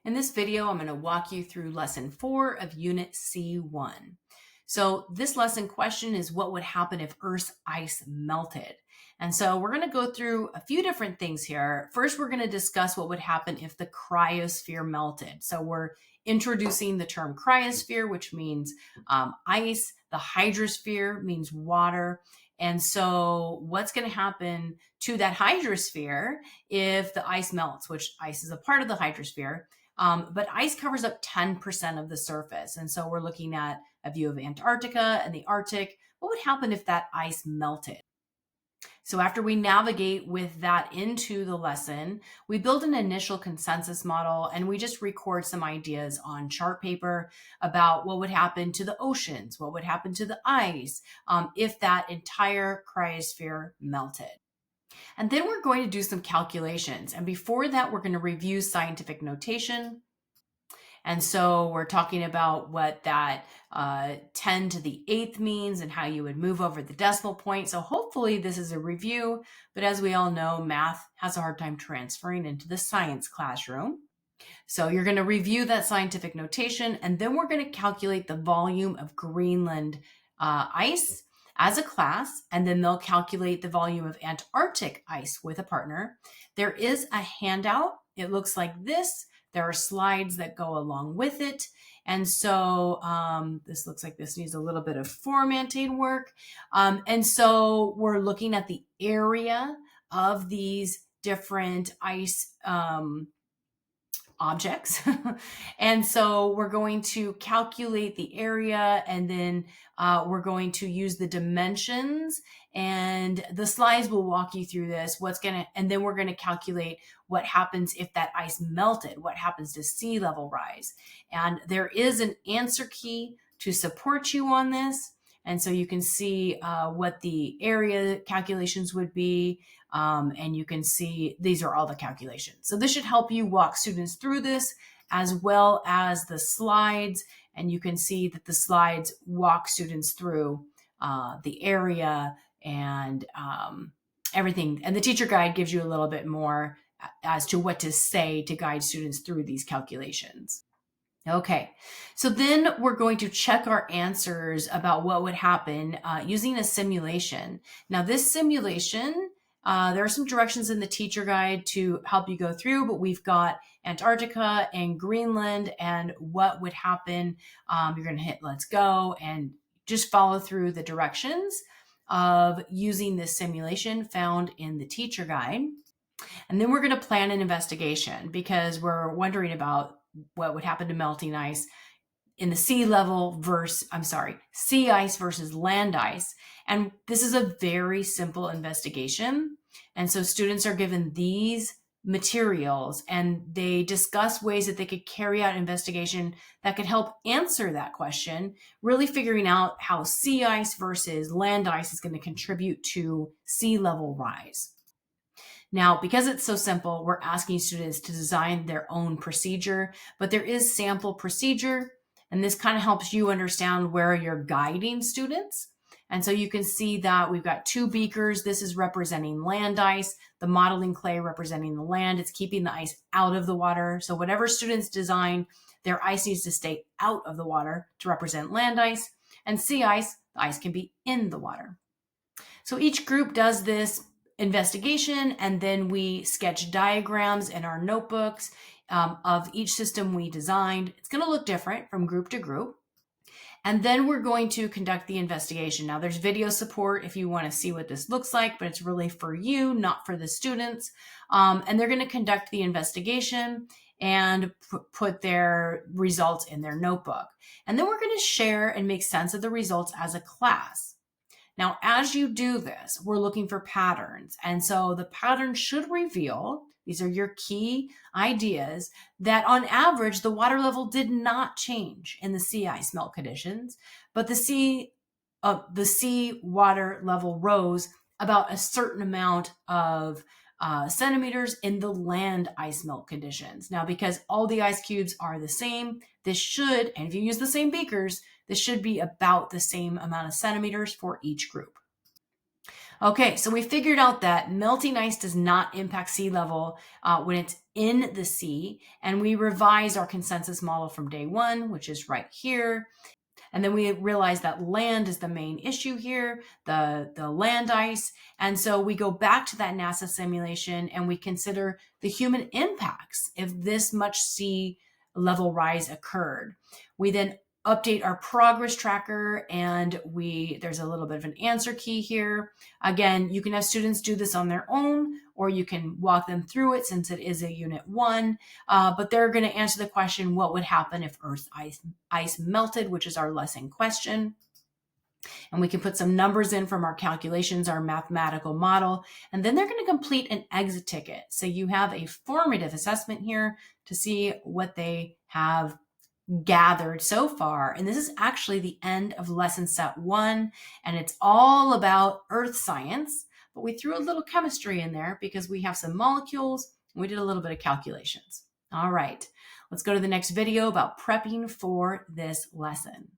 In this video, I'm going to walk you through lesson 4 of unit C1. So this lesson question is what would happen if Earth's ice melted? And so we're going to go through a few different things here. First, we're going to discuss what would happen if the cryosphere melted. So we're introducing the term cryosphere, which means ice. The hydrosphere means water. And so what's going to happen to that hydrosphere if the ice melts, which ice is a part of the hydrosphere. But ice covers up 10% of the surface. And so we're looking at a view of Antarctica and the Arctic. What would happen if that ice melted? So after we navigate with that into the lesson, we build an initial consensus model and we just record some ideas on chart paper about what would happen to the oceans, what would happen to the ice if that entire cryosphere melted. And then we're going to do some calculations. And before that, we're going to review scientific notation. And so we're talking about what that 10 to the 8th means and how you would move over the decimal point. So hopefully this is a review, but as we all know, math has a hard time transferring into the science classroom. So you're going to review that scientific notation, and then we're going to calculate the volume of Greenland ice as a class, and then they'll calculate the volume of Antarctic ice with a partner. There is a handout. It looks like this. There are slides that go along with it. And so this looks like this needs a little bit of formatting work. And so we're looking at the area of these different ice objects. And so we're going to calculate the area, and then we're going to use the dimensions, and the slides will walk you through this, and then we're going to calculate what happens if that ice melted, what happens to sea level rise. And there is an answer key to support you on this. And so you can see what the area calculations would be. And you can see these are all the calculations. So this should help you walk students through this as well as the slides. And you can see that the slides walk students through the area and everything. And the teacher guide gives you a little bit more as to what to say to guide students through these calculations. Okay, so then we're going to check our answers about what would happen using a simulation. Now this simulation, there are some directions in the teacher guide to help you go through, but we've got Antarctica and Greenland and what would happen. You're going to hit let's go and just follow through the directions of using this simulation found in the teacher guide. And then we're going to plan an investigation because we're wondering about what would happen to melting ice in the sea ice versus land ice. And this is a very simple investigation. And so students are given these materials and they discuss ways that they could carry out investigation that could help answer that question, really figuring out how sea ice versus land ice is going to contribute to sea level rise. Now, because it's so simple, we're asking students to design their own procedure, but there is sample procedure, and this kind of helps you understand where you're guiding students. And so you can see that we've got 2 beakers. This is representing land ice, the modeling clay representing the land. It's keeping the ice out of the water. So whatever students design, their ice needs to stay out of the water to represent land ice. And sea ice, the ice can be in the water. So each group does this investigation, and then we sketch diagrams in our notebooks of each system we designed. It's going to look different from group to group. And then we're going to conduct the investigation. Now there's video support if you want to see what this looks like, but it's really for you, not for the students. And they're going to conduct the investigation and put their results in their notebook. And then we're going to share and make sense of the results as a class. Now, as you do this, we're looking for patterns. And so the pattern should reveal, these are your key ideas, that on average, the water level did not change in the sea ice melt conditions, but the sea water level rose about a certain amount of centimeters in the land ice melt conditions. Now, because all the ice cubes are the same, this should, and if you use the same beakers, this should be about the same amount of centimeters for each group. Okay, so we figured out that melting ice does not impact sea level when it's in the sea, and we revised our consensus model from day one, which is right here. And then we realized that land is the main issue here, the land ice. And so we go back to that NASA simulation and we consider the human impacts if this much sea level rise occurred. We then update our progress tracker, and there's a little bit of an answer key here. Again, you can have students do this on their own, or you can walk them through it since it is a unit 1. But they're going to answer the question, what would happen if Earth's ice melted, which is our lesson question. And we can put some numbers in from our calculations, our mathematical model, and then they're going to complete an exit ticket. So you have a formative assessment here to see what they have gathered so far. And this is actually the end of lesson set 1, and it's all about earth science, but we threw a little chemistry in there because we have some molecules and we did a little bit of calculations. All right, let's go to the next video about prepping for this lesson.